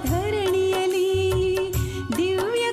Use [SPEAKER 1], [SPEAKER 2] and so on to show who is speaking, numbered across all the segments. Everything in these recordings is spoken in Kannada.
[SPEAKER 1] ಧರಣಿಯಲಿ ದಿವ್ಯ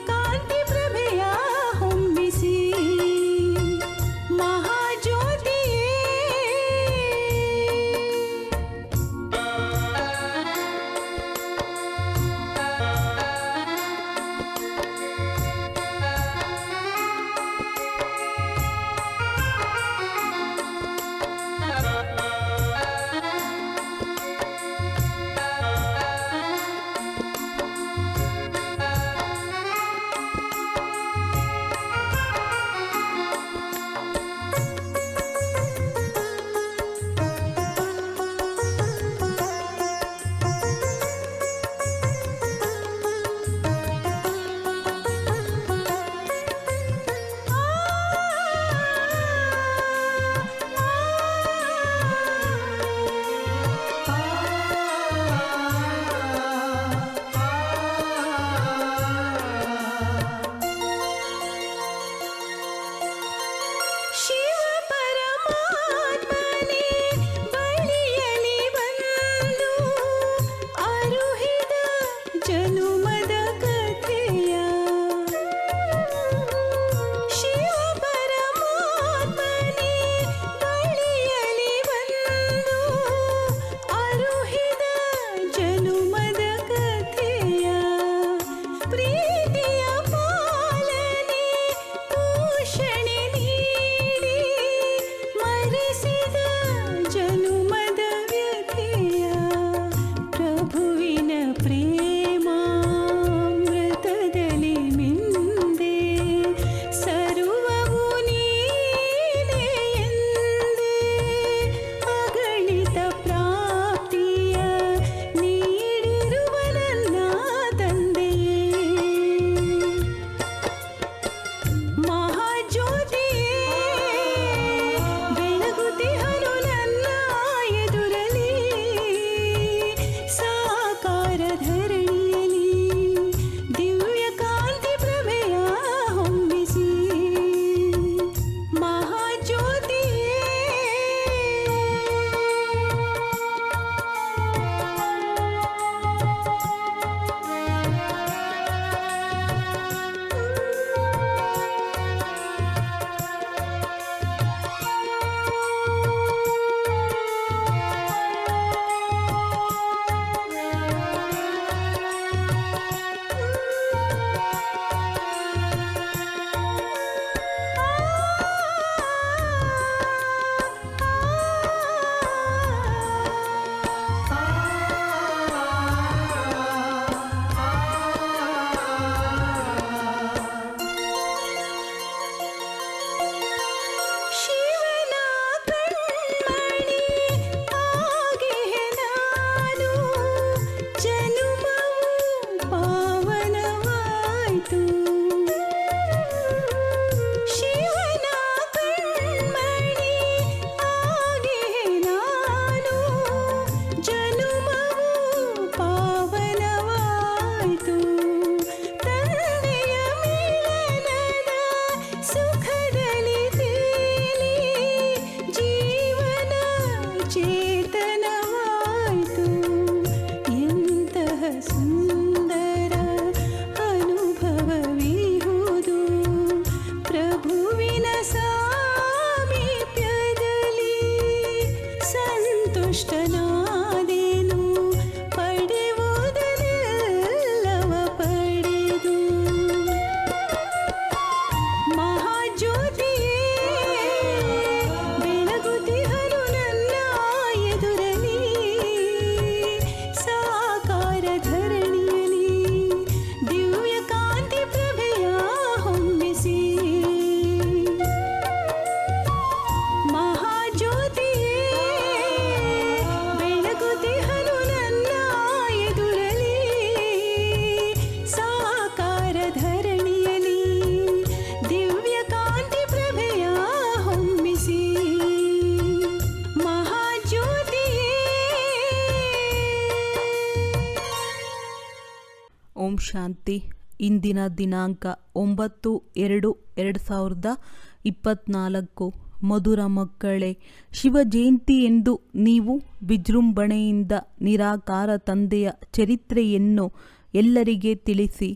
[SPEAKER 1] ಶಾಂತಿ. ಇಂದಿನ ದಿನಾಂಕ 9/2/2024. ಮಧುರ ಮಕ್ಕಳೇ, ಶಿವ ಜಯಂತಿ ಎಂದು ನೀವು ವಿಜೃಂಭಣೆಯಿಂದ ನಿರಾಕಾರ ತಂದೆಯ ಚರಿತ್ರೆಯನ್ನು ಎಲ್ಲರಿಗೆ ತಿಳಿಸಿ.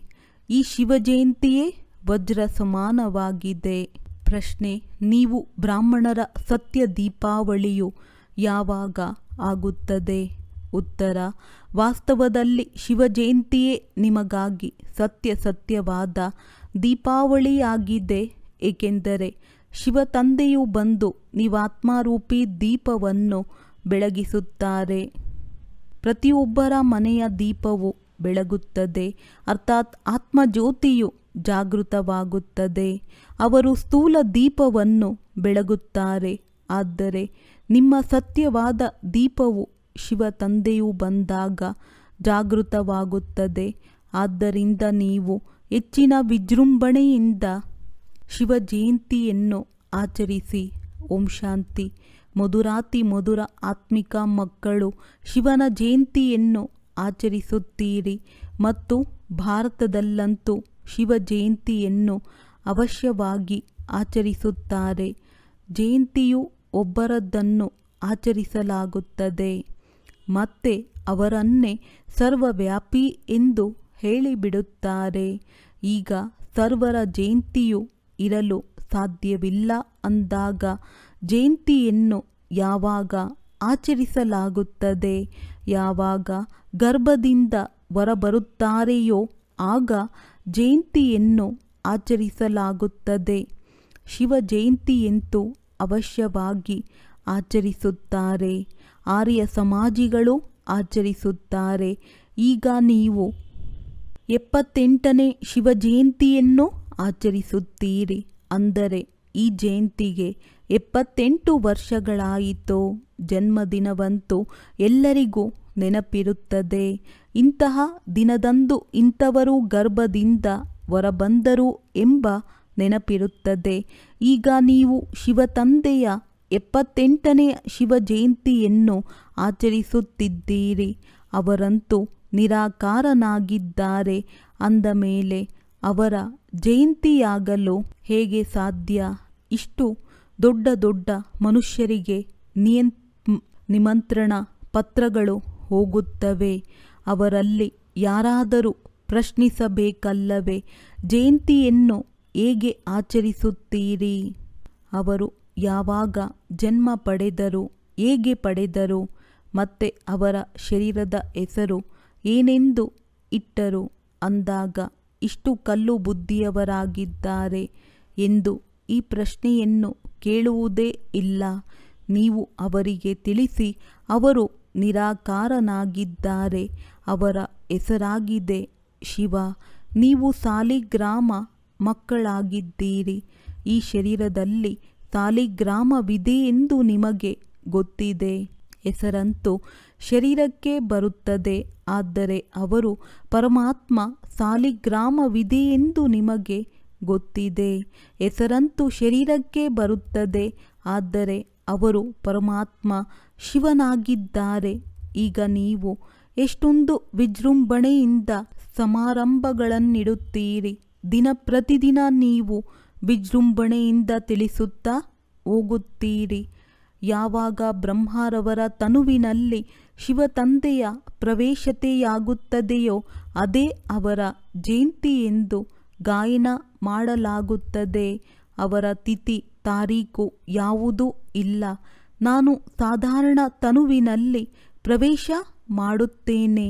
[SPEAKER 1] ಈ ಶಿವ ಜಯಂತಿಯೇ ವಜ್ರ ಸಮಾನವಾಗಿದೆ. ಪ್ರಶ್ನೆ: ನೀವು ಬ್ರಾಹ್ಮಣರ ಸತ್ಯ ದೀಪಾವಳಿಯು ಯಾವಾಗ ಆಗುತ್ತದೆ? ಉತ್ತರ: ವಾಸ್ತವದಲ್ಲಿ ಶಿವ ಜಯಂತಿಯೇ ನಿಮಗಾಗಿ ಸತ್ಯವಾದ ದೀಪಾವಳಿಯಾಗಿದೆ. ಏಕೆಂದರೆ ಶಿವ ತಂದೆಯು ಬಂದು ನೀವಾತ್ಮಾರೂಪಿ ದೀಪವನ್ನು ಬೆಳಗಿಸುತ್ತಾರೆ. ಪ್ರತಿಯೊಬ್ಬರ ಮನೆಯ ದೀಪವು ಬೆಳಗುತ್ತದೆ, ಅರ್ಥಾತ್ ಆತ್ಮಜ್ಯೋತಿಯು ಜಾಗೃತವಾಗುತ್ತದೆ. ಅವರು ಸ್ಥೂಲ ದೀಪವನ್ನು ಬೆಳಗುತ್ತಾರೆ. ಆದರೆ ನಿಮ್ಮ ಸತ್ಯವಾದ ದೀಪವು ಶಿವ ತಂದೆಯು ಬಂದಾಗ ಜಾಗೃತವಾಗುತ್ತದೆ. ಆದ್ದರಿಂದ ನೀವು ಹೆಚ್ಚಿನ ವಿಜೃಂಭಣೆಯಿಂದ ಶಿವ ಜಯಂತಿಯನ್ನು ಆಚರಿಸಿ. ಓಂ ಶಾಂತಿ. ಮಧುರಾತಿ ಮಧುರ ಆತ್ಮಿಕ ಮಕ್ಕಳು ಶಿವನ ಜಯಂತಿಯನ್ನು ಆಚರಿಸುತ್ತೀರಿ ಮತ್ತು ಭಾರತದಲ್ಲಂತೂ ಶಿವ ಜಯಂತಿಯನ್ನು ಅವಶ್ಯವಾಗಿ ಆಚರಿಸುತ್ತಾರೆ. ಜಯಂತಿಯು ಒಬ್ಬರದ್ದನ್ನು ಆಚರಿಸಲಾಗುತ್ತದೆ ಮತ್ತೆ ಅವರನ್ನೇ ಸರ್ವವ್ಯಾಪಿ ಎಂದು ಹೇಳಿಬಿಡುತ್ತಾರೆ. ಈಗ ಸರ್ವರ ಜಯಂತಿಯು ಇರಲು ಸಾಧ್ಯವಿಲ್ಲ ಅಂದಾಗ ಜಯಂತಿಯನ್ನು ಯಾವಾಗ ಆಚರಿಸಲಾಗುತ್ತದೆ? ಯಾವಾಗ ಗರ್ಭದಿಂದ ಹೊರಬರುತ್ತಾರೆಯೋ ಆಗ ಜಯಂತಿಯನ್ನು ಆಚರಿಸಲಾಗುತ್ತದೆ. ಶಿವ ಜಯಂತಿಯಂತೂ ಅವಶ್ಯವಾಗಿ ಆಚರಿಸುತ್ತಾರೆ. ಆರ್ಯ ಸಮಾಜಿಗಳು ಆಚರಿಸುತ್ತಾರೆ. ಈಗ ನೀವು 78ನೇ ಶಿವ ಜಯಂತಿಯನ್ನು ಆಚರಿಸುತ್ತೀರಿ. ಅಂದರೆ ಈ ಜಯಂತಿಗೆ 78 ವರ್ಷಗಳಾಯಿತು. ಜನ್ಮದಿನವಂತೂ ಎಲ್ಲರಿಗೂ ನೆನಪಿರುತ್ತದೆ. ಇಂತಹ ದಿನದಂದು ಇಂಥವರು ಗರ್ಭದಿಂದ ಹೊರಬಂದರು ಎಂಬ ನೆನಪಿರುತ್ತದೆ. ಈಗ ನೀವು ಶಿವ ತಂದೆಯ 78ನೇ ಶಿವ ಜಯಂತಿಯನ್ನು ಆಚರಿಸುತ್ತಿದ್ದೀರಿ. ಅವರಂತೂ ನಿರಾಕಾರನಾಗಿದ್ದಾರೆ ಅಂದ ಮೇಲೆ ಅವರ ಜಯಂತಿಯಾಗಲು ಹೇಗೆ ಸಾಧ್ಯ? ಇಷ್ಟು ದೊಡ್ಡ ದೊಡ್ಡ ಮನುಷ್ಯರಿಗೆ ನಿಮಂತ್ರಣ ಪತ್ರಗಳು ಹೋಗುತ್ತವೆ. ಅವರಲ್ಲಿ ಯಾರಾದರೂ ಪ್ರಶ್ನಿಸಬೇಕಲ್ಲವೇ, ಜಯಂತಿಯನ್ನು ಹೇಗೆ ಆಚರಿಸುತ್ತೀರಿ? ಅವರು ಯಾವಾಗ ಜನ್ಮ ಪಡೆದರು, ಹೇಗೆ ಪಡೆದರು, ಮತ್ತೆ ಅವರ ಶರೀರದ ಹೆಸರು ಏನೆಂದು ಇಟ್ಟರು ಅಂದಾಗ ಇಷ್ಟು ಕಲ್ಲು ಬುದ್ಧಿಯವರಾಗಿದ್ದಾರೆ ಎಂದು ಈ ಪ್ರಶ್ನೆಯನ್ನು ಕೇಳುವುದೇ ಇಲ್ಲ. ನೀವು ಅವರಿಗೆ ತಿಳಿಸಿ, ಅವರು ನಿರಾಕಾರನಾಗಿದ್ದಾರೆ. ಅವರ ಹೆಸರಾಗಿದೆ ಶಿವ. ನೀವು ಸಾಲಿಗ್ರಾಮ ಮಕ್ಕಳಾಗಿದ್ದೀರಿ. ಈ ಶರೀರದಲ್ಲಿ ಸಾಲಿಗ್ರಾಮವಿದೆ ಎಂದು ನಿಮಗೆ ಗೊತ್ತಿದೆ. ಹೆಸರಂತೂ ಶರೀರಕ್ಕೆ ಬರುತ್ತದೆ. ಆದರೆ ಅವರು ಪರಮಾತ್ಮ. ಸಾಲಿಗ್ರಾಮವಿದೆ ಎಂದು ನಿಮಗೆ ಗೊತ್ತಿದೆ. ಹೆಸರಂತೂ ಶರೀರಕ್ಕೆ ಬರುತ್ತದೆ. ಆದರೆ ಅವರು ಪರಮಾತ್ಮ ಶಿವನಾಗಿದ್ದಾರೆ. ಈಗ ನೀವು ಎಷ್ಟೊಂದು ವಿಜೃಂಭಣೆಯಿಂದ ಸಮಾರಂಭಗಳನ್ನಿಡುತ್ತೀರಿ. ದಿನ ಪ್ರತಿದಿನ ನೀವು ವಿಜೃಂಭಣೆಯಿಂದ ತಿಳಿಸುತ್ತಾ ಹೋಗುತ್ತೀರಿ. ಯಾವಾಗ ಬ್ರಹ್ಮರವರ ತನುವಿನಲ್ಲಿ ಶಿವ ತಂದೆಯ ಪ್ರವೇಶತೆಯಾಗುತ್ತದೆಯೋ ಅದೇ ಅವರ ಜಯಂತಿ ಎಂದು ಗಾಯನ ಮಾಡಲಾಗುತ್ತದೆ. ಅವರ ತಿಥಿ ತಾರೀಕು ಯಾವುದೂ ಇಲ್ಲ. ನಾನು ಸಾಧಾರಣ ತನುವಿನಲ್ಲಿ ಪ್ರವೇಶ ಮಾಡುತ್ತೇನೆ.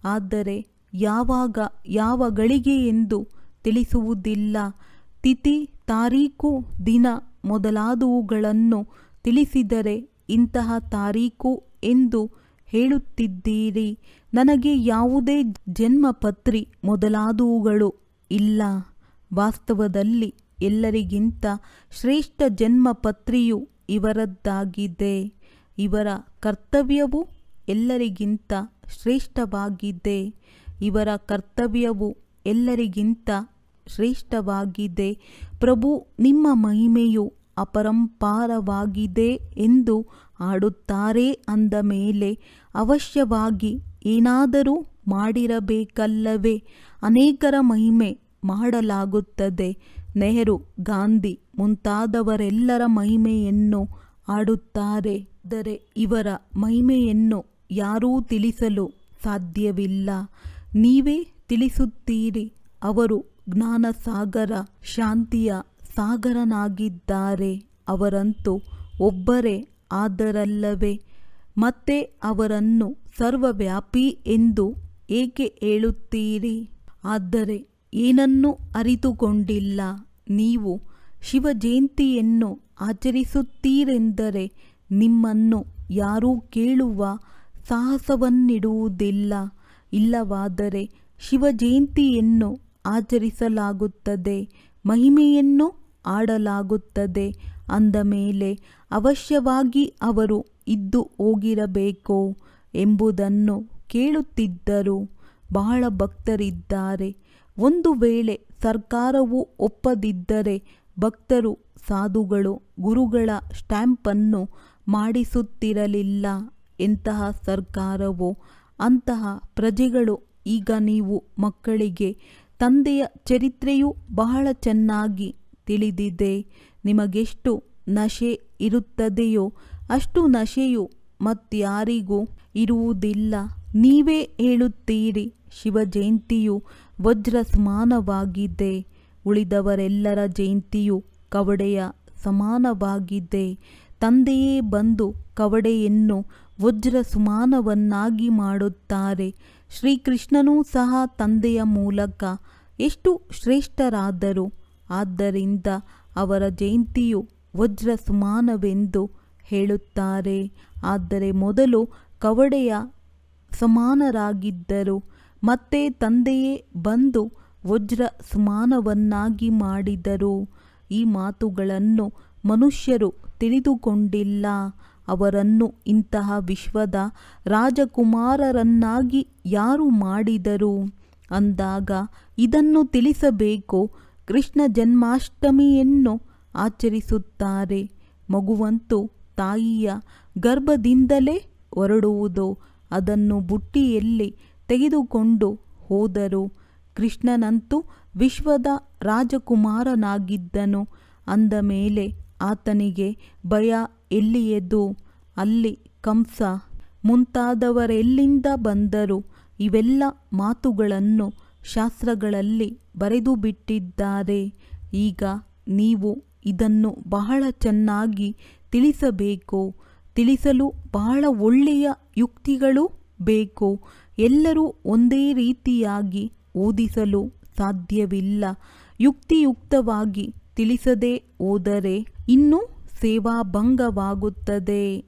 [SPEAKER 1] ಆದರೆ ಯಾವಾಗ ಯಾವ ಗಳಿಗೆ ಎಂದು ತಿಳಿಸುವುದಿಲ್ಲ. ತಿಥಿ ತಾರೀಕು ದಿನ ಮೊದಲಾದವುಗಳನ್ನು ತಿಳಿಸಿದರೆ ಇಂತಹ ತಾರೀಕು ಎಂದು ಹೇಳುತ್ತಿದ್ದೀರಿ. ನನಗೆ ಯಾವುದೇ ಜನ್ಮಪತ್ರಿ ಮೊದಲಾದವುಗಳು ಇಲ್ಲ. ವಾಸ್ತವದಲ್ಲಿ ಎಲ್ಲರಿಗಿಂತ ಶ್ರೇಷ್ಠ ಜನ್ಮಪತ್ರಿಯು ಇವರದ್ದಾಗಿದೆ. ಇವರ ಕರ್ತವ್ಯವು ಎಲ್ಲರಿಗಿಂತ ಶ್ರೇಷ್ಠವಾಗಿದೆ. ಇವರ ಕರ್ತವ್ಯವು ಎಲ್ಲರಿಗಿಂತ ಶ್ರೇಷ್ಠವಾಗಿದೆ. ಪ್ರಭು, ನಿಮ್ಮ ಮಹಿಮೆಯು ಅಪರಂಪಾರವಾಗಿದೆ ಎಂದು ಹಾಡುತ್ತಾರೆ ಅಂದ ಮೇಲೆ ಅವಶ್ಯವಾಗಿ ಏನಾದರೂ ಮಾಡಿರಬೇಕಲ್ಲವೇ? ಅನೇಕರ ಮಹಿಮೆ ಮಾಡಲಾಗುತ್ತದೆ. ನೆಹರು, ಗಾಂಧಿ ಮುಂತಾದವರೆಲ್ಲರ ಮಹಿಮೆಯನ್ನು ಆಡುತ್ತಾರೆ. ಆದರೆ ಇವರ ಮಹಿಮೆಯನ್ನು ಯಾರೂ ತಿಳಿಸಲು ಸಾಧ್ಯವಿಲ್ಲ. ನೀವೇ ತಿಳಿಸುತ್ತೀರಿ. ಅವರು ಜ್ಞಾನಸಾಗರ, ಶಾಂತಿಯ ಸಾಗರನಾಗಿದ್ದಾರೆ. ಅವರಂತೂ ಒಬ್ಬರೇ ಆದರಲ್ಲವೇ? ಮತ್ತೆ ಅವರನ್ನು ಸರ್ವವ್ಯಾಪಿ ಎಂದು ಏಕೆ ಹೇಳುತ್ತೀರಿ? ಆದರೆ ಏನನ್ನೂ ಅರಿತುಕೊಂಡಿಲ್ಲ. ನೀವು ಶಿವಜಯಂತಿಯನ್ನು ಆಚರಿಸುತ್ತೀರೆಂದರೆ ನಿಮ್ಮನ್ನು ಯಾರೂ ಕೇಳುವ ಸಾಹಸವನ್ನಿಡುವುದಿಲ್ಲ. ಇಲ್ಲವಾದರೆ ಶಿವಜಯಂತಿಯನ್ನು ಆಚರಿಸಲಾಗುತ್ತದೆ, ಮಹಿಮೆಯನ್ನು ಆಡಲಾಗುತ್ತದೆ ಅಂದ ಮೇಲೆ ಅವಶ್ಯವಾಗಿ ಅವರು ಇದ್ದು ಹೋಗಿರಬೇಕು ಎಂಬುದನ್ನು ಕೇಳುತ್ತಿದ್ದರು. ಬಹಳ ಭಕ್ತರಿದ್ದಾರೆ. ಒಂದು ವೇಳೆ ಸರ್ಕಾರವು ಒಪ್ಪದಿದ್ದರೆ ಭಕ್ತರು ಸಾಧುಗಳು, ಗುರುಗಳ ಸ್ಟ್ಯಾಂಪನ್ನು ಮಾಡಿಸುತ್ತಿರಲಿಲ್ಲ. ಎಂತಹ ಸರ್ಕಾರವೋ ಅಂತಹ ಪ್ರಜೆಗಳು. ಈಗ ನೀವು ಮಕ್ಕಳಿಗೆ ತಂದೆಯ ಚರಿತ್ರೆಯು ಬಹಳ ಚೆನ್ನಾಗಿ ತಿಳಿದಿದೆ. ನಿಮಗೆಷ್ಟು ನಶೆ ಇರುತ್ತದೆಯೋ ಅಷ್ಟು ನಶೆಯು ಮತ್ಯಾರಿಗೂ ಇರುವುದಿಲ್ಲ. ನೀವೇ ಹೇಳುತ್ತೀರಿ, ಶಿವಜಯಂತಿಯು ವಜ್ರ ಸಮಾನವಾಗಿದೆ, ಉಳಿದವರೆಲ್ಲರ ಜಯಂತಿಯು ಕವಡೆಯ ಸಮಾನವಾಗಿದೆ. ತಂದೆಯೇ ಬಂದು ಕವಡೆಯನ್ನು ವಜ್ರ ಸಮಾನವನ್ನಾಗಿ ಮಾಡುತ್ತಾರೆ. ಶ್ರೀಕೃಷ್ಣನೂ ಸಹ ತಂದೆಯ ಮೂಲಕ ಎಷ್ಟು ಶ್ರೇಷ್ಠರಾದರು. ಆದ್ದರಿಂದ ಅವರ ಜಯಂತಿಯು ವಜ್ರ ಸಮಾನವೆಂದು ಹೇಳುತ್ತಾರೆ. ಆದರೆ ಮೊದಲು ಕವಡೆಯ ಸಮಾನರಾಗಿದ್ದರು. ಮತ್ತೆ ತಂದೆಯೇ ಬಂದು ವಜ್ರ ಸಮಾನವನ್ನಾಗಿ ಮಾಡಿದರು. ಈ ಮಾತುಗಳನ್ನು ಮನುಷ್ಯರು ತಿಳಿದುಕೊಂಡಿಲ್ಲ. ಅವರನ್ನು ಇಂತಹ ವಿಶ್ವದ ರಾಜಕುಮಾರರನ್ನಾಗಿ ಯಾರು ಮಾಡಿದರು ಅಂದಾಗ ಇದನ್ನು ತಿಳಿಸಬೇಕು. ಕೃಷ್ಣ ಜನ್ಮಾಷ್ಟಮಿಯನ್ನು ಆಚರಿಸುತ್ತಾರೆ. ಮಗುವಂತೂ ತಾಯಿಯ ಗರ್ಭದಿಂದಲೇ ಹೊರಡುವುದು. ಅದನ್ನು ಬುಟ್ಟಿಯಲ್ಲಿ ತೆಗೆದುಕೊಂಡು ಹೋದರು. ಕೃಷ್ಣನಂತೂ ವಿಶ್ವದ ರಾಜಕುಮಾರನಾಗಿದ್ದನು. ಅಂದ ಮೇಲೆ ಆತನಿಗೆ ಭಯ ಎಲ್ಲಿಯದು? ಅಲ್ಲಿ ಕಂಸ ಮುಂತಾದವರೆಲ್ಲಿಂದ ಬಂದರು? ಇವೆಲ್ಲ ಮಾತುಗಳನ್ನು ಶಾಸ್ತ್ರಗಳಲ್ಲಿ ಬರೆದು ಬಿಟ್ಟಿದ್ದಾರೆ. ಈಗ ನೀವು ಇದನ್ನು ಬಹಳ ಚೆನ್ನಾಗಿ ತಿಳಿಸಬೇಕು. ತಿಳಿಸಲು ಬಹಳ ಒಳ್ಳೆಯ ಯುಕ್ತಿಗಳು ಬೇಕು. ಎಲ್ಲರೂ ಒಂದೇ ರೀತಿಯಾಗಿ ಓದಿಸಲು ಸಾಧ್ಯವಿಲ್ಲ. ಯುಕ್ತಿಯುಕ್ತವಾಗಿ ತಿಳಿಸದೆ ಹೋದರೆ ಇನ್ನೂ ಸೇವಾಭಂಗವಾಗುತ್ತದೆ.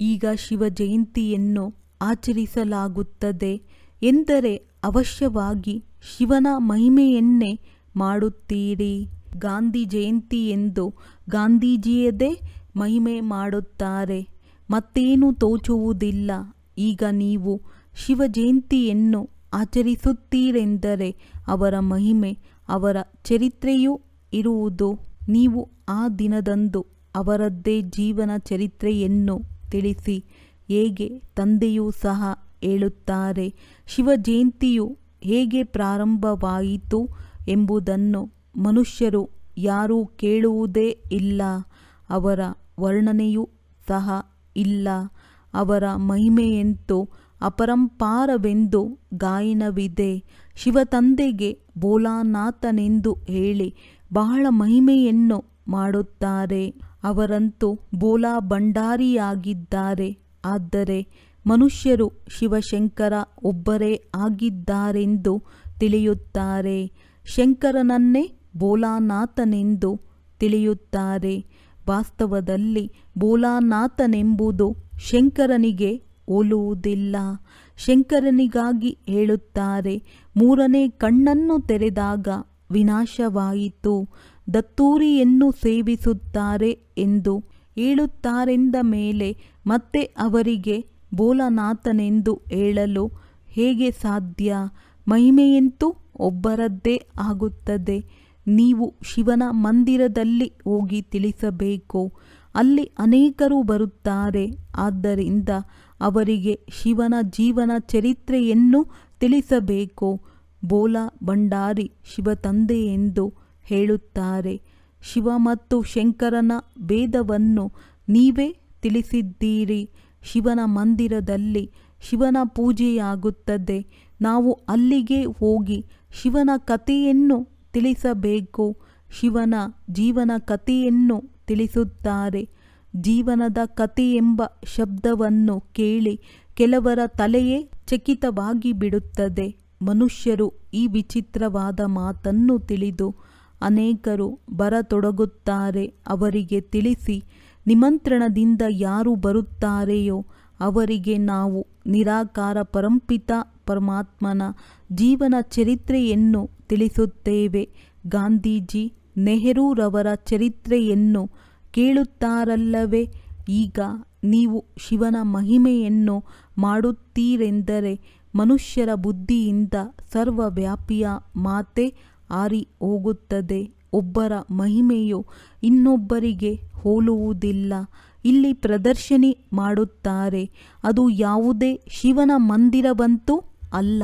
[SPEAKER 1] ಈಗ ಶಿವಜಯಂತಿಯನ್ನು ಆಚರಿಸಲಾಗುತ್ತದೆ ಎಂದರೆ ಅವಶ್ಯವಾಗಿ ಶಿವನ ಮಹಿಮೆಯನ್ನೇ ಮಾಡುತ್ತೀರಿ. ಗಾಂಧಿ ಜಯಂತಿ ಎಂದು ಗಾಂಧೀಜಿಯದೇ ಮಹಿಮೆ ಮಾಡುತ್ತಾರೆ. ಮತ್ತೇನು ತೋಚುವುದಿಲ್ಲ. ಈಗ ನೀವು ಶಿವಜಯಂತಿಯನ್ನು ಆಚರಿಸುತ್ತೀರೆಂದರೆ ಅವರ ಮಹಿಮೆ, ಅವರ ಚರಿತ್ರೆಯೂ ಇರುವುದು. ನೀವು ಆ ದಿನದಂದು ಅವರದ್ದೇ ಜೀವನ ಚರಿತ್ರೆಯನ್ನು ತಿಳಿಸಿ. ಹೇಗೆ ತಂದೆಯೂ ಸಹ ಹೇಳುತ್ತಾರೆ, ಶಿವಜಯಂತಿಯು ಹೇಗೆ ಪ್ರಾರಂಭವಾಯಿತು ಎಂಬುದನ್ನು ಮನುಷ್ಯರು ಯಾರೂ ಕೇಳುವುದೇ ಇಲ್ಲ. ಅವರ ವರ್ಣನೆಯೂ ಸಹ ಇಲ್ಲ. ಅವರ ಮಹಿಮೆಯಂತೂ ಅಪರಂಪಾರವೆಂದು ಗಾಯನವಿದೆ. ಶಿವತಂದೆಗೆ ಭೋಲಾನಾಥನೆಂದು ಹೇಳಿ ಬಹಳ ಮಹಿಮೆಯನ್ನು ಮಾಡುತ್ತಾರೆ. ಅವರಂತೂ ಭೋಲಾ ಭಂಡಾರಿಯಾಗಿದ್ದಾರೆ. ಆದರೆ ಮನುಷ್ಯರು ಶಿವಶಂಕರ ಒಬ್ಬರೇ ಆಗಿದ್ದಾರೆಂದು ತಿಳಿಯುತ್ತಾರೆ. ಶಂಕರನನ್ನೇ ಭೋಲಾನಾಥನೆಂದು ತಿಳಿಯುತ್ತಾರೆ. ವಾಸ್ತವದಲ್ಲಿ ಭೋಲಾನಾಥನೆಂಬುದು ಶಂಕರನಿಗೆ ಹೋಲುವುದಿಲ್ಲ. ಶಂಕರನಿಗಾಗಿ ಹೇಳುತ್ತಾರೆ, ಮೂರನೇ ಕಣ್ಣನ್ನು ತೆರೆದಾಗ ವಿನಾಶವಾಯಿತು. ದತ್ತೂರಿಯನ್ನು ಸೇವಿಸುತ್ತಾರೆ ಎಂದು ಹೇಳುತ್ತಾರೆಂದ ಮೇಲೆ ಮತ್ತೆ ಅವರಿಗೆ ಭೋಲಾನಾಥನೆಂದು ಹೇಳಲು ಹೇಗೆ ಸಾಧ್ಯ? ಮಹಿಮೆಯಂತೂ ಒಬ್ಬರದ್ದೇ ಆಗುತ್ತದೆ. ನೀವು ಶಿವನ ಮಂದಿರದಲ್ಲಿ ಹೋಗಿ ತಿಳಿಸಬೇಕು. ಅಲ್ಲಿ ಅನೇಕರು ಬರುತ್ತಾರೆ. ಆದ್ದರಿಂದ ಅವರಿಗೆ ಶಿವನ ಜೀವನ ಚರಿತ್ರೆಯನ್ನು ತಿಳಿಸಬೇಕು. ಬೋಲ ಭಂಡಾರಿ ಶಿವ ತಂದೆ ಎಂದು ಹೇಳುತ್ತಾರೆ. ಶಿವ ಮತ್ತು ಶಂಕರನ ಭೇದವನ್ನು ನೀವೇ ತಿಳಿಸಿದ್ದೀರಿ. ಶಿವನ ಮಂದಿರದಲ್ಲಿ ಶಿವನ ಪೂಜೆಯಾಗುತ್ತದೆ. ನಾವು ಅಲ್ಲಿಗೆ ಹೋಗಿ ಶಿವನ ಕಥೆಯನ್ನು ತಿಳಿಸಬೇಕು. ಶಿವನ ಜೀವನ ಕಥೆಯನ್ನು ತಿಳಿಸುತ್ತಾರೆ. ಜೀವನದ ಕಥೆ ಎಂಬ ಶಬ್ದವನ್ನು ಕೇಳಿ ಕೆಲವರ ತಲೆಯೇ ಚಕಿತವಾಗಿ ಬಿಡುತ್ತದೆ. ಮನುಷ್ಯರು ಈ ವಿಚಿತ್ರವಾದ ಮಾತನ್ನು ತಿಳಿದು ಅನೇಕರು ಬರತೊಡಗುತ್ತಾರೆ. ಅವರಿಗೆ ತಿಳಿಸಿ, ನಿಮಂತ್ರಣದಿಂದ ಯಾರು ಬರುತ್ತಾರೆಯೋ ಅವರಿಗೆ ನಾವು ನಿರಾಕಾರ ಪರಂಪಿತ ಪರಮಾತ್ಮನ ಜೀವನ ಚರಿತ್ರೆಯನ್ನು ತಿಳಿಸುತ್ತೇವೆ. ಗಾಂಧೀಜಿ, ನೆಹರೂರವರ ಚರಿತ್ರೆಯನ್ನು ಕೇಳುತ್ತಾರಲ್ಲವೇ? ಈಗ ನೀವು ಶಿವನ ಮಹಿಮೆಯನ್ನು ಮಾಡುತ್ತೀರೆಂದರೆ ಮನುಷ್ಯರ ಬುದ್ಧಿಯಿಂದ ಸರ್ವವ್ಯಾಪಿಯ ಮಾತೆ ಹಾರಿ ಹೋಗುತ್ತದೆ. ಒಬ್ಬರ ಮಹಿಮೆಯು ಇನ್ನೊಬ್ಬರಿಗೆ ಹೋಲುವುದಿಲ್ಲ. ಇಲ್ಲಿ ಪ್ರದರ್ಶನಿ ಮಾಡುತ್ತಾರೆ. ಅದು ಯಾವುದೇ ಶಿವನ ಮಂದಿರವಂತೂ ಅಲ್ಲ.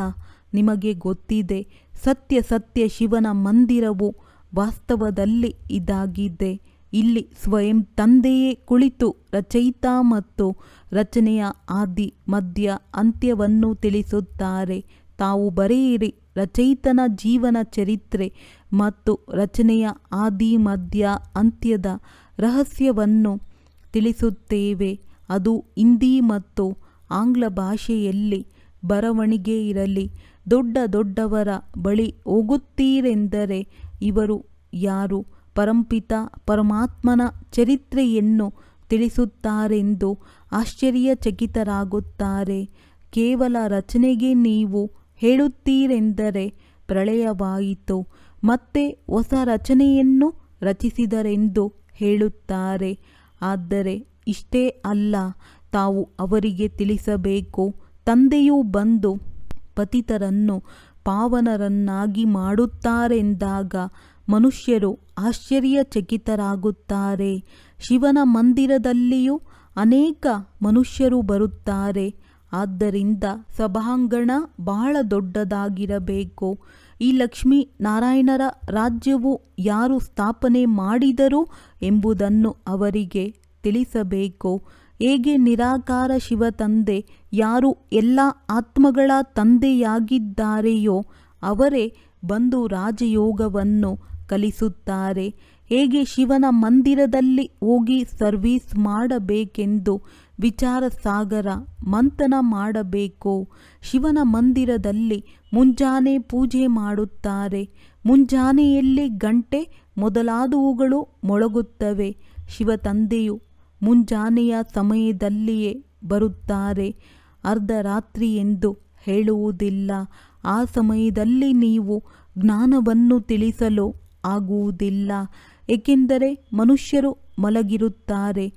[SPEAKER 1] ನಿಮಗೆ ಗೊತ್ತಿದೆ, ಸತ್ಯ ಶಿವನ ಮಂದಿರವು ವಾಸ್ತವದಲ್ಲಿ ಇದಾಗಿದೆ. ಇಲ್ಲಿ ಸ್ವಯಂ ತಂದೆಯೇ ಕುಳಿತು ರಚಯಿತ ಮತ್ತು ರಚನೆಯ ಆದಿ ಮಧ್ಯ ಅಂತ್ಯವನ್ನು ತಿಳಿಸುತ್ತಾರೆ. ತಾವು ಬರೆಯಿರಿ, ರಚಯಿತನ ಜೀವನ ಚರಿತ್ರೆ ಮತ್ತು ರಚನೆಯ ಆದಿ ಮಧ್ಯ ಅಂತ್ಯದ ರಹಸ್ಯವನ್ನು ತಿಳಿಸುತ್ತೇವೆ. ಅದು ಹಿಂದಿ ಮತ್ತು ಆಂಗ್ಲ ಭಾಷೆಯಲ್ಲಿ ಬರವಣಿಗೆ ಇರಲಿ. ದೊಡ್ಡವರ ಬಳಿ ಹೋಗುತ್ತೀರೆಂದರೆ ಇವರು ಯಾರು? ಪರಂಪಿತ ಪರಮಾತ್ಮನ ಚರಿತ್ರೆಯನ್ನು ತಿಳಿಸುತ್ತಾರೆಂದು ಆಶ್ಚರ್ಯಚಕಿತರಾಗುತ್ತಾರೆ. ಕೇವಲ ರಚನೆಗೆ ನೀವು ಹೇಳುತ್ತೀರೆಂದರೆ ಪ್ರಳಯವಾಯಿತು, ಮತ್ತೆ ಹೊಸ ರಚನೆಯನ್ನು ರಚಿಸಿದರೆಂದು ಹೇಳುತ್ತಾರೆ. ಆದರೆ ಇಷ್ಟೇ ಅಲ್ಲ, ತಾವು ಅವರಿಗೆ ತಿಳಿಸಬೇಕು. ತಂದೆಯು ಬಂದು ಪತಿತರನ್ನು ಪಾವನರನ್ನಾಗಿ ಮಾಡುತ್ತಾರೆಂದಾಗ ಮನುಷ್ಯರು ಆಶ್ಚರ್ಯಚಕಿತರಾಗುತ್ತಾರೆ. ಶಿವನ ಮಂದಿರದಲ್ಲಿಯೂ ಅನೇಕ ಮನುಷ್ಯರು ಬರುತ್ತಾರೆ. ಆದ್ದರಿಂದ ಸಭಾಂಗಣ ಬಹಳ ದೊಡ್ಡದಾಗಿರಬೇಕು. ಈ ಲಕ್ಷ್ಮೀ ನಾರಾಯಣರ ರಾಜ್ಯವು ಯಾರು ಸ್ಥಾಪನೆ ಮಾಡಿದರು ಎಂಬುದನ್ನು ಅವರಿಗೆ ತಿಳಿಸಬೇಕು. ಹೇಗೆ ನಿರಾಕಾರ ಶಿವ ತಂದೆ ಯಾರು ಎಲ್ಲ ಆತ್ಮಗಳ ತಂದೆಯಾಗಿದ್ದಾರೆಯೋ ಅವರೇ ಬಂದು ರಾಜಯೋಗವನ್ನು ಕಲಿಸುತ್ತಾರೆ. ಹೇಗೆ ಶಿವನ ಮಂದಿರದಲ್ಲಿ ಹೋಗಿ ಸರ್ವೀಸ್ ಮಾಡಬೇಕೆಂದು ವಿಚಾರ ಸಾಗರ ಮಂಥನ ಮಾಡಬೇಕು. ಶಿವನ ಮಂದಿರದಲ್ಲಿ ಮುಂಜಾನೆ ಪೂಜೆ ಮಾಡುತ್ತಾರೆ. ಮುಂಜಾನೆಯಲ್ಲಿ ಗಂಟೆ ಮೊದಲಾದವುಗಳು ಮೊಳಗುತ್ತವೆ. ಶಿವ ತಂದೆಯು ಮುಂಜಾನೆಯ ಸಮಯದಲ್ಲಿಯೇ ಬರುತ್ತಾರೆ. ಅರ್ಧರಾತ್ರಿ ಎಂದು ಹೇಳುವುದಿಲ್ಲ. ಆ ಸಮಯದಲ್ಲಿ ನೀವು ಜ್ಞಾನವನ್ನು ತಿಳಿಸಲು ಆಗುವುದಿಲ್ಲ. ಏಕೆಂದರೆ ಮನುಷ್ಯರು ಮಲಗಿರುತ್ತಾರೆ.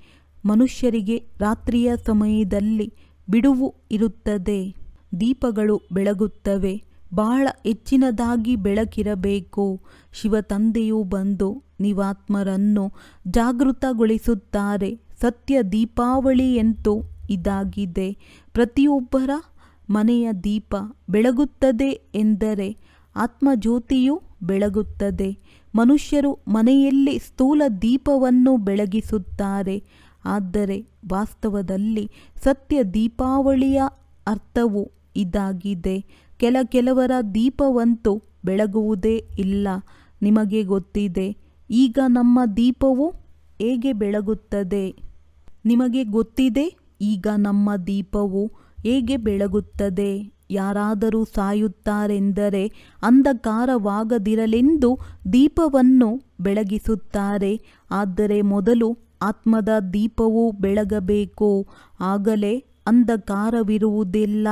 [SPEAKER 1] ಮನುಷ್ಯರಿಗೆ ರಾತ್ರಿಯ ಸಮಯದಲ್ಲಿ ಬಿಡುವು ಇರುತ್ತದೆ. ದೀಪಗಳು ಬೆಳಗುತ್ತವೆ. ಬಹಳ ಹೆಚ್ಚಿನದಾಗಿ ಬೆಳಕಿರಬೇಕು. ಶಿವ ತಂದೆಯು ಬಂದು ನೀವಾತ್ಮರನ್ನು ಜಾಗೃತಗೊಳಿಸುತ್ತಾರೆ. ಸತ್ಯ ದೀಪಾವಳಿಯಂತೂ ಇದಾಗಿದೆ. ಪ್ರತಿಯೊಬ್ಬರ ಮನೆಯ ದೀಪ ಬೆಳಗುತ್ತದೆ ಎಂದರೆ ಆತ್ಮಜ್ಯೋತಿಯು ಬೆಳಗುತ್ತದೆ. ಮನುಷ್ಯರು ಮನೆಯಲ್ಲಿ ಸ್ಥೂಲ ದೀಪವನ್ನು ಬೆಳಗಿಸುತ್ತಾರೆ. ಆದರೆ ವಾಸ್ತವದಲ್ಲಿ ಸತ್ಯ ದೀಪಾವಳಿಯ ಅರ್ಥವು ಇದಾಗಿದೆ. ಕೆಲವರ ದೀಪವಂತೂ ಬೆಳಗುವುದೇ ಇಲ್ಲ. ನಿಮಗೆ ಗೊತ್ತಿದೆ, ಈಗ ನಮ್ಮ ದೀಪವು ಹೇಗೆ ಬೆಳಗುತ್ತದೆ. ನಿಮಗೆ ಗೊತ್ತಿದೆ, ಈಗ ನಮ್ಮ ದೀಪವು ಹೇಗೆ ಬೆಳಗುತ್ತದೆ. ಯಾರಾದರೂ ಸಾಯುತ್ತಾರೆಂದರೆ ಅಂಧಕಾರವಾಗದಿರಲೆಂದು ದೀಪವನ್ನು ಬೆಳಗಿಸುತ್ತಾರೆ. ಆದರೆ ಮೊದಲು ಆತ್ಮದ ದೀಪವು ಬೆಳಗಬೇಕು. ಆಗಲೇ ಅಂಧಕಾರವಿರುವುದಿಲ್ಲ.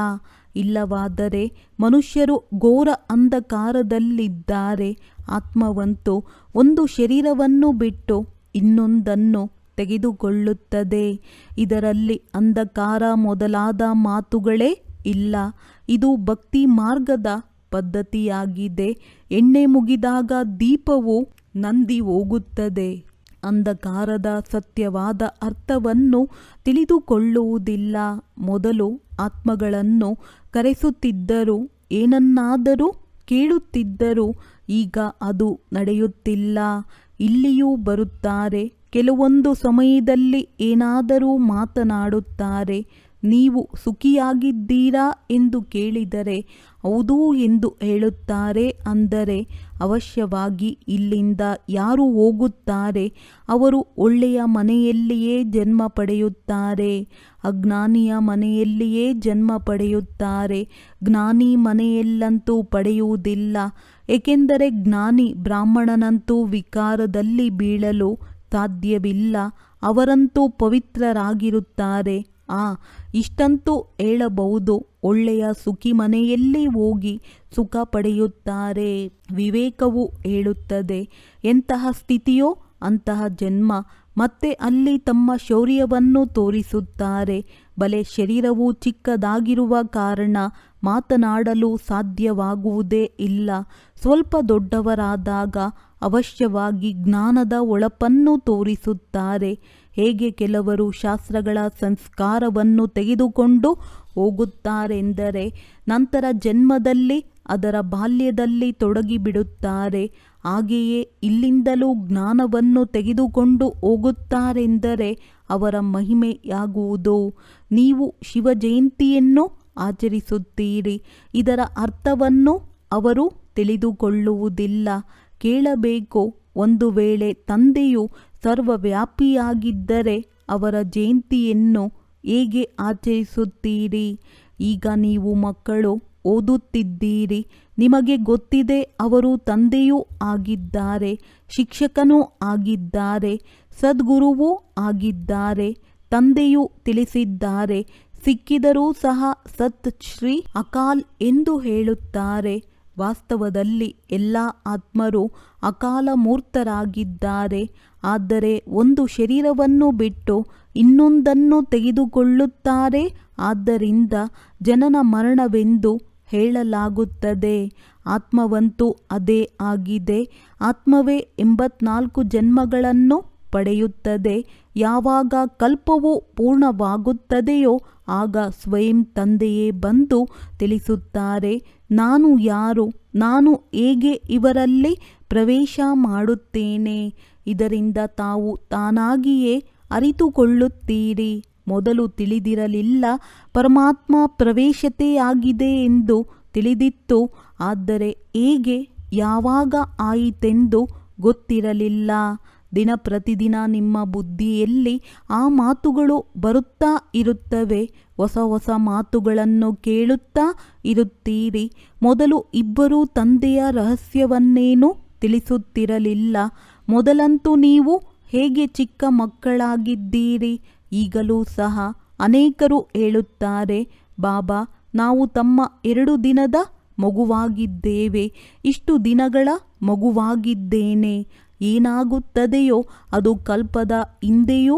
[SPEAKER 1] ಇಲ್ಲವಾದರೆ ಮನುಷ್ಯರು ಘೋರ ಅಂಧಕಾರದಲ್ಲಿದ್ದಾರೆ. ಆತ್ಮವಂತೂ ಒಂದು ಶರೀರವನ್ನು ಬಿಟ್ಟು ಇನ್ನೊಂದನ್ನು ತೆಗೆದುಕೊಳ್ಳುತ್ತದೆ. ಇದರಲ್ಲಿ ಅಂಧಕಾರ ಮೊದಲಾದ ಮಾತುಗಳೇ ಇಲ್ಲ. ಇದು ಭಕ್ತಿ ಮಾರ್ಗದ ಪದ್ಧತಿಯಾಗಿದೆ. ಎಣ್ಣೆ ಮುಗಿದಾಗ ದೀಪವು ನಂದಿ ಹೋಗುತ್ತದೆ. ಅಂಧಕಾರದ ಸತ್ಯವಾದ ಅರ್ಥವನ್ನು ತಿಳಿದುಕೊಳ್ಳುವುದಿಲ್ಲ. ಮೊದಲು ಆತ್ಮಗಳನ್ನು ಕರೆಸುತ್ತಿದ್ದರು, ಏನನ್ನಾದರೂ ಕೇಳುತ್ತಿದ್ದರು, ಈಗ ಅದು ನಡೆಯುತ್ತಿಲ್ಲ. ಇಲ್ಲಿಯೂ ಬರುತ್ತಾರೆ, ಕೆಲವೊಂದು ಸಮಯದಲ್ಲಿ ಏನಾದರೂ ಮಾತನಾಡುತ್ತಾರೆ. ನೀವು ಸುಖಿಯಾಗಿದ್ದೀರಾ ಎಂದು ಕೇಳಿದರೆ ಹೌದು ಎಂದು ಹೇಳುತ್ತಾರೆ. ಅಂದರೆ ಅವಶ್ಯವಾಗಿ ಇಲ್ಲಿಂದ ಯಾರು ಹೋಗುತ್ತಾರೆ ಅವರು ಒಳ್ಳೆಯ ಮನೆಯಲ್ಲಿಯೇ ಜನ್ಮ ಪಡೆಯುತ್ತಾರೆ, ಅಜ್ಞಾನಿಯ ಮನೆಯಲ್ಲಿಯೇ ಜನ್ಮ ಪಡೆಯುತ್ತಾರೆ. ಜ್ಞಾನಿ ಮನೆಯಲ್ಲಂತೂ ಪಡೆಯುವುದಿಲ್ಲ, ಏಕೆಂದರೆ ಜ್ಞಾನಿ ಬ್ರಾಹ್ಮಣನಂತೂ ವಿಕಾರದಲ್ಲಿ ಬೀಳಲು ಸಾಧ್ಯವಿಲ್ಲ. ಅವರಂತೂ ಪವಿತ್ರರಾಗಿರುತ್ತಾರೆ. ಇಷ್ಟಂತೂ ಹೇಳಬಹುದು, ಒಳ್ಳೆಯ ಸುಖಿ ಮನೆಯಲ್ಲಿ ಹೋಗಿ ಸುಖ ಪಡೆಯುತ್ತಾರೆ. ವಿವೇಕವು ಹೇಳುತ್ತದೆ, ಎಂತಹ ಸ್ಥಿತಿಯೋ ಅಂತಹ ಜನ್ಮ. ಮತ್ತೆ ಅಲ್ಲಿ ತಮ್ಮ ಶೌರ್ಯವನ್ನು ತೋರಿಸುತ್ತಾರೆ. ಬಲೆ ಶರೀರವು ಚಿಕ್ಕದಾಗಿರುವ ಕಾರಣ ಮಾತನಾಡಲು ಸಾಧ್ಯವಾಗುವುದೇ ಇಲ್ಲ. ಸ್ವಲ್ಪ ದೊಡ್ಡವರಾದಾಗ ಅವಶ್ಯವಾಗಿ ಜ್ಞಾನದ ಹೊಳಪನ್ನು ತೋರಿಸುತ್ತಾರೆ. ಹೇಗೆ ಕೆಲವರು ಶಾಸ್ತ್ರಗಳ ಸಂಸ್ಕಾರವನ್ನು ತೆಗೆದುಕೊಂಡು ಹೋಗುತ್ತಾರೆಂದರೆ ನಂತರ ಜನ್ಮದಲ್ಲಿ ಅದರ ಬಾಲ್ಯದಲ್ಲಿ ತೊಡಗಿಬಿಡುತ್ತಾರೆ. ಹಾಗೆಯೇ ಇಲ್ಲಿಂದಲೂ ಜ್ಞಾನವನ್ನು ತೆಗೆದುಕೊಂಡು ಹೋಗುತ್ತಾರೆಂದರೆ ಅವರ ಮಹಿಮೆಯಾಗುವುದು. ನೀವು ಶಿವ ಜಯಂತಿಯನ್ನು ಆಚರಿಸುತ್ತೀರಿ, ಇದರ ಅರ್ಥವನ್ನು ಅವರು ತಿಳಿದುಕೊಳ್ಳುವುದಿಲ್ಲ. ಕೇಳಬೇಕು, ಒಂದು ವೇಳೆ ತಂದೆಯು ಸರ್ವವ್ಯಾಪಿಯಾಗಿದ್ದರೆ ಅವರ ಜಯಂತಿಯನ್ನು ಹೇಗೆ ಆಚರಿಸುತ್ತೀರಿ? ಈಗ ನೀವು ಮಕ್ಕಳು ಓದುತ್ತಿದ್ದೀರಿ, ನಿಮಗೆ ಗೊತ್ತಿದೆ ಅವರು ತಂದೆಯೂ ಆಗಿದ್ದಾರೆ, ಶಿಕ್ಷಕನೂ ಆಗಿದ್ದಾರೆ, ಸದ್ಗುರುವೂ ಆಗಿದ್ದಾರೆ. ತಂದೆಯು ತಿಳಿಸಿದ್ದಾರೆ, ಸಿಕ್ಕಿದರೂ ಸಹ ಸತ್ ಶ್ರೀ ಅಕಾಲ್ ಎಂದು ಹೇಳುತ್ತಾರೆ. ವಾಸ್ತವದಲ್ಲಿ ಎಲ್ಲ ಆತ್ಮರು ಅಕಾಲ ಮೂರ್ತರಾಗಿದ್ದಾರೆ. ಆದರೆ ಒಂದು ಶರೀರವನ್ನು ಬಿಟ್ಟು ಇನ್ನೊಂದನ್ನು ತೆಗೆದುಕೊಳ್ಳುತ್ತಾರೆ. ಆದ್ದರಿಂದ ಜನನ ಮರಣವೆಂದು ಹೇಳಲಾಗುತ್ತದೆ. ಆತ್ಮವಂತೂ ಅದೇ ಆಗಿದೆ. ಆತ್ಮವೇ 84 ಜನ್ಮಗಳನ್ನು ಪಡೆಯುತ್ತದೆ. ಯಾವಾಗ ಕಲ್ಪವು ಪೂರ್ಣವಾಗುತ್ತದೆಯೋ ಆಗ ಸ್ವಯಂ ತಂದೆಯೇ ಬಂದು ತಿಳಿಸುತ್ತಾರೆ, ನಾನು ಯಾರು, ನಾನು ಹೇಗೆ ಇವರಲ್ಲಿ ಪ್ರವೇಶ ಮಾಡುತ್ತೇನೆ. ಇದರಿಂದ ತಾವು ತಾನಾಗಿಯೇ ಅರಿತುಕೊಳ್ಳುತ್ತೀರಿ. ಮೊದಲು ತಿಳಿದಿರಲಿಲ್ಲ, ಪರಮಾತ್ಮ ಪ್ರವೇಶತೆಯಾಗಿದೆ ಎಂದು ತಿಳಿದಿತ್ತು. ಆದರೆ ಹೇಗೆ, ಯಾವಾಗ ಆಯಿತೆಂದು ಗೊತ್ತಿರಲಿಲ್ಲ. ದಿನ ಪ್ರತಿದಿನ ನಿಮ್ಮ ಬುದ್ಧಿಯಲ್ಲಿ ಆ ಮಾತುಗಳು ಬರುತ್ತಾ ಇರುತ್ತವೆ. ಹೊಸ ಹೊಸ ಮಾತುಗಳನ್ನು ಕೇಳುತ್ತಾ ಇರುತ್ತೀರಿ. ಮೊದಲು ಇಬ್ಬರೂ ತಂದೆಯ ರಹಸ್ಯವನ್ನೇನು ತಿಳಿಸುತ್ತಿರಲಿಲ್ಲ. ಮೊದಲಂತೂ ನೀವು ಹೇಗೆ ಚಿಕ್ಕ ಮಕ್ಕಳಾಗಿದ್ದೀರಿ. ಈಗಲೂ ಸಹ ಅನೇಕರು ಹೇಳುತ್ತಾರೆ, ಬಾಬಾ ನಾವು ತಮ್ಮ 2 ದಿನದ ಮಗುವಾಗಿದ್ದೇವೆ, ಇಷ್ಟು ದಿನಗಳ ಮಗುವಾಗಿದ್ದೇನೆ. ಏನಾಗುತ್ತದೆಯೋ ಅದು ಕಲ್ಪದ ಹಿಂದೆಯೂ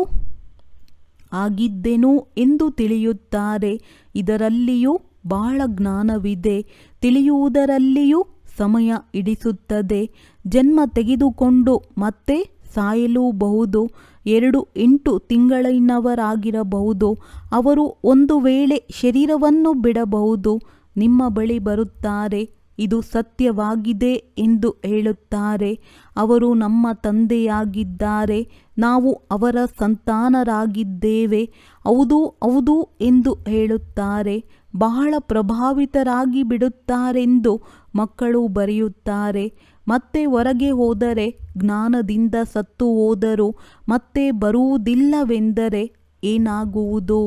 [SPEAKER 1] ಆಗಿದ್ದೆನು ಎಂದು ತಿಳಿಯುತ್ತಾರೆ. ಇದರಲ್ಲಿಯೂ ಬಹಳ ಜ್ಞಾನವಿದೆ. ತಿಳಿಯುವುದರಲ್ಲಿಯೂ ಸಮಯ ಹಿಡಿಸುತ್ತದೆ. ಜನ್ಮ ತೆಗೆದುಕೊಂಡು ಮತ್ತೆ ಸಾಯಲೂಬಹುದು. 8 ತಿಂಗಳಿನವರಾಗಿರಬಹುದು. ಅವರು ಒಂದು ವೇಳೆ ಶರೀರವನ್ನು ಬಿಡಬಹುದು. ನಿಮ್ಮ ಬಳಿ ಬರುತ್ತಾರೆ, ಇದು ಸತ್ಯವಾಗಿದೆ ಎಂದು ಹೇಳುತ್ತಾರೆ. ಅವರು ನಮ್ಮ ತಂದೆಯಾಗಿದ್ದಾರೆ, ನಾವು ಅವರ ಸಂತಾನರಾಗಿದ್ದೇವೆ. ಹೌದು ಹೌದು ಎಂದು ಹೇಳುತ್ತಾರೆ. ಬಹಳ ಪ್ರಭಾವಿತರಾಗಿ ಬಿಡುತ್ತಾರೆಂದು ಮಕ್ಕಳು ಬರೆಯುತ್ತಾರೆ. ಮತ್ತೆ ಹೊರಗೆ ಹೋದರೆ ಜ್ಞಾನದಿಂದ ಸತ್ತು ಹೋದರು ಮತ್ತೆ ಬರುವುದಿಲ್ಲವೆಂದರೆ ಏನಾಗುವುದು?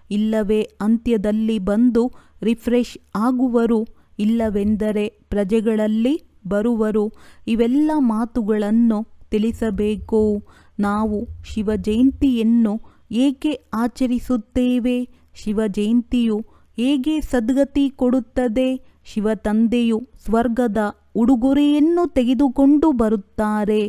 [SPEAKER 1] ಇಲ್ಲವೇ ಅಂತ್ಯದಲ್ಲಿ ಬಂದು ರಿಫ್ರೆಶ್ ಆಗುವರು, ಇಲ್ಲವೆಂದರೆ ಪ್ರಜೆಗಳಲ್ಲಿ ಬರುವರು. ಇವೆಲ್ಲ ಮಾತುಗಳನ್ನು ತಿಳಿಸಬೇಕು. ನಾವು ಶಿವ ಜಯಂತಿಯನ್ನು ಏಕೆ ಆಚರಿಸುತ್ತೇವೆ? ಶಿವ ಜಯಂತಿಯು ಹೇಗೆ ಸದ್ಗತಿ ಕೊಡುತ್ತದೆ? ಶಿವ ತಂದೆಯು ಸ್ವರ್ಗದ ಉಡುಗೊರೆಯನ್ನು ತೆಗೆದುಕೊಂಡು ಬರುತ್ತಾರೆ.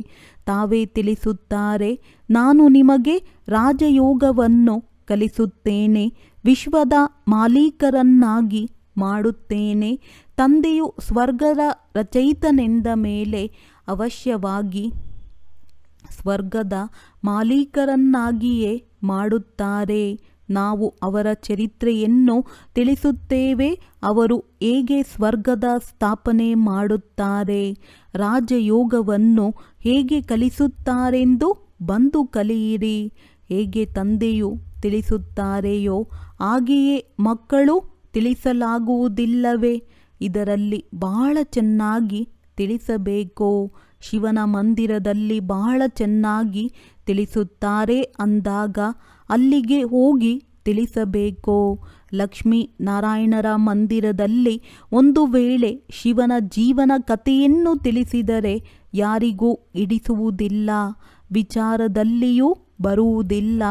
[SPEAKER 1] ತಾವೇ ತಿಳಿಸುತ್ತಾರೆ, ನಾನು ನಿಮಗೆ ರಾಜಯೋಗವನ್ನು ಕಲಿಸುತ್ತೇನೆ, ವಿಶ್ವದ ಮಾಲೀಕರನ್ನಾಗಿ ಮಾಡುತ್ತೇನೆ. ತಂದೆಯು ಸ್ವರ್ಗದ ರಚಯಿತನೆಂದ ಮೇಲೆ ಅವಶ್ಯವಾಗಿ ಸ್ವರ್ಗದ ಮಾಲೀಕರನ್ನಾಗಿಯೇ ಮಾಡುತ್ತಾರೆ. ನಾವು ಅವರ ಚರಿತ್ರೆಯನ್ನು ತಿಳಿಸುತ್ತೇವೆ. ಅವರು ಹೇಗೆ ಸ್ವರ್ಗದ ಸ್ಥಾಪನೆ ಮಾಡುತ್ತಾರೆ, ರಾಜಯೋಗವನ್ನು ಹೇಗೆ ಕಲಿಸುತ್ತಾರೆಂದು ಬಂದು ಕಲಿಯಿರಿ. ಹೇಗೆ ತಂದೆಯು ತಿಳಿಸುತ್ತಾರೆಯೋ ಹಾಗೆಯೇ ಮಕ್ಕಳು ತಿಳಿಸಲಾಗುವುದಿಲ್ಲವೇ? ಇದರಲ್ಲಿ ಬಹಳ ಚೆನ್ನಾಗಿ ತಿಳಿಸಬೇಕು. ಶಿವನ ಮಂದಿರದಲ್ಲಿ ಬಹಳ ಚೆನ್ನಾಗಿ ತಿಳಿಸುತ್ತಾರೆ ಅಂದಾಗ ಅಲ್ಲಿಗೆ ಹೋಗಿ ತಿಳಿಸಬೇಕು. ಲಕ್ಷ್ಮೀ ನಾರಾಯಣರ ಮಂದಿರದಲ್ಲಿ ಒಂದು ವೇಳೆ ಶಿವನ ಜೀವನ ಕಥೆಯನ್ನು ತಿಳಿಸಿದರೆ ಯಾರಿಗೂ ಹಿಡಿಸುವುದಿಲ್ಲ, ವಿಚಾರದಲ್ಲಿಯೂ ಬರುವುದಿಲ್ಲ.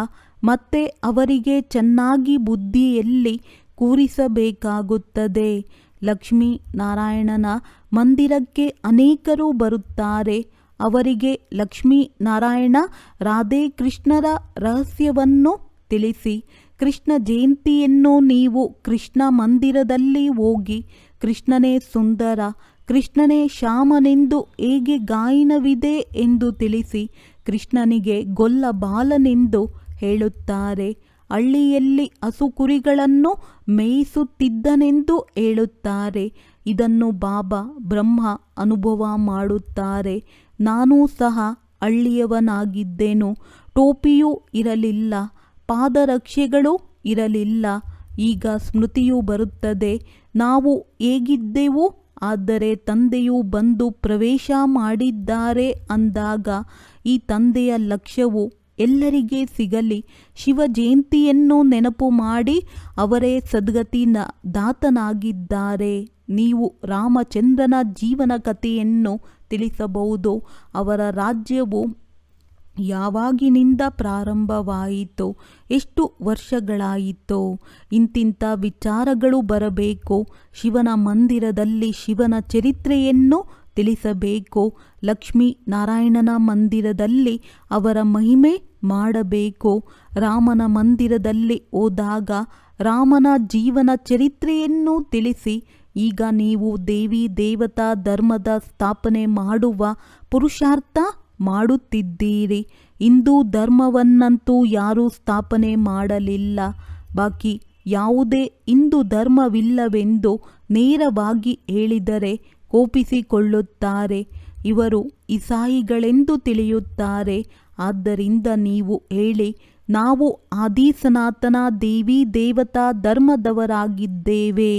[SPEAKER 1] ಮತ್ತೆ ಅವರಿಗೆ ಚೆನ್ನಾಗಿ ಬುದ್ಧಿಯಲ್ಲಿ ಕೂರಿಸಬೇಕಾಗುತ್ತದೆ. ಲಕ್ಷ್ಮೀ ನಾರಾಯಣನ ಮಂದಿರಕ್ಕೆ ಅನೇಕರು ಬರುತ್ತಾರೆ. ಅವರಿಗೆ ಲಕ್ಷ್ಮೀ ನಾರಾಯಣ ರಾಧೆ ಕೃಷ್ಣರ ರಹಸ್ಯವನ್ನು ತಿಳಿಸಿ. ಕೃಷ್ಣ ಜಯಂತಿಯನ್ನು ನೀವು ಕೃಷ್ಣ ಮಂದಿರದಲ್ಲಿ ಹೋಗಿ ಕೃಷ್ಣನೇ ಸುಂದರ, ಕೃಷ್ಣನೇ ಶ್ಯಾಮನೆಂದು ಹೇಗೆ ಗಾಯನವಿದೆ ಎಂದು ತಿಳಿಸಿ. ಕೃಷ್ಣನಿಗೆ ಗೊಲ್ಲ ಬಾಲನೆಂದು ಹೇಳುತ್ತಾರೆ. ಹಳ್ಳಿಯಲ್ಲಿ ಹಸುಕುರಿಗಳನ್ನು ಮೇಯಿಸುತ್ತಿದ್ದನೆಂದು ಹೇಳುತ್ತಾರೆ. ಇದನ್ನು ಬಾಬಾ ಬ್ರಹ್ಮ ಅನುಭವ ಮಾಡುತ್ತಾರೆ. ನಾನೂ ಸಹ ಹಳ್ಳಿಯವನಾಗಿದ್ದೆನು. ಟೋಪಿಯೂ ಇರಲಿಲ್ಲ, ಪಾದರಕ್ಷೆಗಳು ಇರಲಿಲ್ಲ. ಈಗ ಸ್ಮೃತಿಯು ಬರುತ್ತದೆ, ನಾವು ಹೇಗಿದ್ದೆವು. ಆದರೆ ತಂದೆಯು ಬಂದು ಪ್ರವೇಶ ಮಾಡಿದ್ದಾರೆ ಅಂದಾಗ ಈ ತಂದೆಯ ಲಕ್ಷ್ಯವು ಎಲ್ಲರಿಗೆ ಸಿಗಲಿ. ಶಿವ ಜಯಂತಿಯನ್ನು ನೆನಪು ಮಾಡಿ ಅವರೇ ಸದ್ಗತಿನ ದಾತನಾಗಿದ್ದಾರೆ. ನೀವು ರಾಮಚಂದ್ರನ ಜೀವನ ಕಥೆಯನ್ನು ತಿಳಿಸಬಹುದು. ಅವರ ರಾಜ್ಯವು ಯಾವಾಗಿನಿಂದ ಪ್ರಾರಂಭವಾಯಿತು, ಎಷ್ಟು ವರ್ಷಗಳಾಯಿತು, ಇಂತಿಂಥ ವಿಚಾರಗಳು ಬರಬೇಕು. ಶಿವನ ಮಂದಿರದಲ್ಲಿ ಶಿವನ ಚರಿತ್ರೆಯನ್ನು ತಿಳಿಸಬೇಕು. ಲಕ್ಷ್ಮೀ ನಾರಾಯಣನ ಮಂದಿರದಲ್ಲಿ ಅವರ ಮಹಿಮೆ ಮಾಡಬೇಕು. ರಾಮನ ಮಂದಿರದಲ್ಲಿ ಹೋದಾಗ ರಾಮನ ಜೀವನ ಚರಿತ್ರೆಯನ್ನು ತಿಳಿಸಿ. ಈಗ ನೀವು ದೇವಿ ದೇವತಾ ಧರ್ಮದ ಸ್ಥಾಪನೆ ಮಾಡುವ ಪುರುಷಾರ್ಥ ಮಾಡುತ್ತಿದ್ದೀರಿ. ಹಿಂದೂ ಧರ್ಮವನ್ನಂತೂ ಯಾರೂ ಸ್ಥಾಪನೆ ಮಾಡಲಿಲ್ಲ. ಬಾಕಿ ಯಾವುದೇ ಹಿಂದೂ ಧರ್ಮವಿಲ್ಲವೆಂದು ನೇರವಾಗಿ ಹೇಳಿದರೆ ಕೋಪಿಸಿಕೊಳ್ಳುತ್ತಾರೆ. ಇವರು ಇಸಾಯಿಗಳೆಂದು ತಿಳಿಯುತ್ತಾರೆ. ಆದ್ದರಿಂದ ನೀವು ಹೇಳಿ, ನಾವು ಆದಿ ಸನಾತನ ದೇವಿ ದೇವತಾ ಧರ್ಮದವರಾಗಿದ್ದೇವೆ.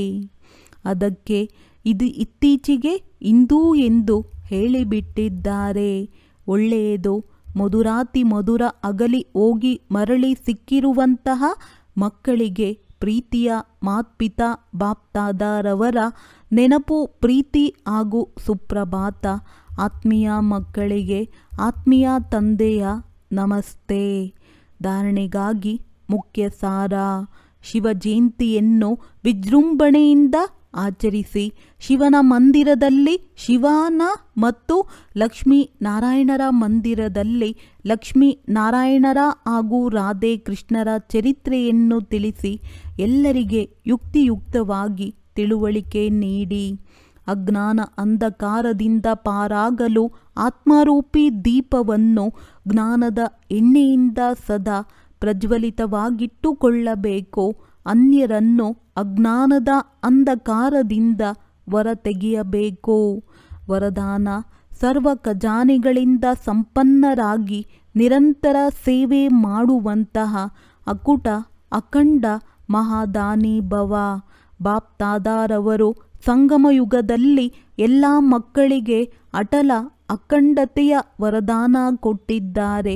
[SPEAKER 1] ಅದಕ್ಕೆ ಇದು ಇತ್ತೀಚೆಗೆ ಹಿಂದೂ ಎಂದು ಹೇಳಿಬಿಟ್ಟಿದ್ದಾರೆ. ಒಳ್ಳೆಯದು. ಮಧುರಾತಿ ಮಧುರ ಅಗಲಿ ಹೋಗಿ ಮರಳಿ ಸಿಕ್ಕಿರುವಂತಹ ಮಕ್ಕಳಿಗೆ ಪ್ರೀತಿಯ ಮಾತ್ಪಿತಾ ಬಾಪ್ತಾದರವರ ನೆನಪು, ಪ್ರೀತಿ ಹಾಗೂ ಸುಪ್ರಭಾತ. ಆತ್ಮೀಯ ಮಕ್ಕಳಿಗೆ ಆತ್ಮೀಯ ತಂದೆಯ ನಮಸ್ತೆ. ಧಾರಣೆಗಾಗಿ ಮುಖ್ಯ ಸಾರ: ಶಿವ ಜಯಂತಿಯನ್ನು ವಿಜೃಂಭಣೆಯಿಂದ ಆಚರಿಸಿ. ಶಿವನ ಮಂದಿರದಲ್ಲಿ ಶಿವನ ಮತ್ತು ಲಕ್ಷ್ಮೀ ನಾರಾಯಣರ ಮಂದಿರದಲ್ಲಿ ಲಕ್ಷ್ಮೀ ನಾರಾಯಣರ ಹಾಗೂ ರಾಧೆ ಕೃಷ್ಣರ ಚರಿತ್ರೆಯನ್ನು ತಿಳಿಸಿ ಎಲ್ಲರಿಗೆ ಯುಕ್ತಿಯುಕ್ತವಾಗಿ ತಿಳುವಳಿಕೆ ನೀಡಿ. ಅಜ್ಞಾನ ಅಂಧಕಾರದಿಂದ ಪಾರಾಗಲು ಆತ್ಮರೂಪಿ ದೀಪವನ್ನು ಜ್ಞಾನದ ಎಣ್ಣೆಯಿಂದ ಸದಾ ಪ್ರಜ್ವಲಿತವಾಗಿಟ್ಟುಕೊಳ್ಳಬೇಕು. ಅನ್ಯರನ್ನು ಅಜ್ಞಾನದ ಅಂಧಕಾರದಿಂದ ಹೊರತೆಗೆಯಬೇಕು. ವರದಾನ: ಸರ್ವ ಖಜಾನೆಗಳಿಂದ ಸಂಪನ್ನರಾಗಿ ನಿರಂತರ ಸೇವೆ ಮಾಡುವಂತಹ ಅಕುಟ ಅಖಂಡ ಮಹಾದಾನಿ ಭವ. ಬಾಪ್ತಾದರವರು ಸಂಗಮಯುಗದಲ್ಲಿ ಎಲ್ಲ ಮಕ್ಕಳಿಗೆ ಅಟಲ ಅಖಂಡತೆಯ ವರದಾನ ಕೊಟ್ಟಿದ್ದಾರೆ.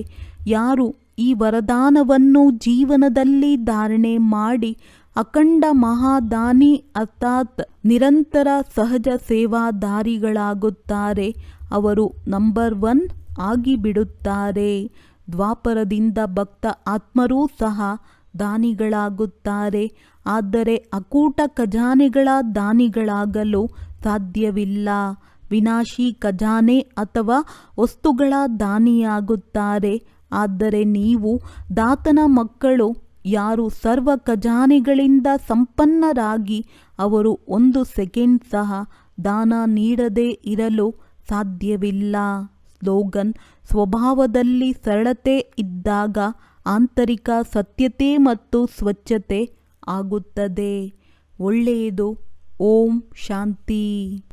[SPEAKER 1] ಯಾರು ಈ ವರದಾನವನ್ನು ಜೀವನದಲ್ಲಿ ಧಾರಣೆ ಮಾಡಿ ಅಖಂಡ ಮಹಾದಾನಿ ಅರ್ಥಾತ್ ನಿರಂತರ ಸಹಜ ಸೇವಾದಾರಿಗಳಾಗುತ್ತಾರೆ, ಅವರು ನಂಬರ್ 1 ಆಗಿಬಿಡುತ್ತಾರೆ. ದ್ವಾಪರದಿಂದ ಭಕ್ತ ಆತ್ಮರೂ ಸಹ ದಾನಿಗಳಾಗುತ್ತಾರೆ. ಆದರೆ ಅಕೂಟ ಖಜಾನೆಗಳ ದಾನಿಗಳಾಗಲು ಸಾಧ್ಯವಿಲ್ಲ. ವಿನಾಶಿ ಖಜಾನೆ ಅಥವಾ ವಸ್ತುಗಳ ದಾನಿಯಾಗುತ್ತಾರೆ. ಆದರೆ ನೀವು ದಾತನ ಮಕ್ಕಳು. ಯಾರು ಸರ್ವ ಖಜಾನೆಗಳಿಂದ ಸಂಪನ್ನರಾಗಿ ಅವರು 1 ಸೆಕೆಂಡ್ ಸಹ ದಾನ ನೀಡದೇ ಇರಲು ಸಾಧ್ಯವಿಲ್ಲ. ಸ್ಲೋಗನ್: ಸ್ವಭಾವದಲ್ಲಿ ಸರಳತೆ ಇದ್ದಾಗ ಆಂತರಿಕ ಸತ್ಯತೆ ಮತ್ತು ಸ್ವಚ್ಛತೆ ಆಗುತ್ತದೆ. ಒಳ್ಳೆಯದು. ಓಂ ಶಾಂತಿ.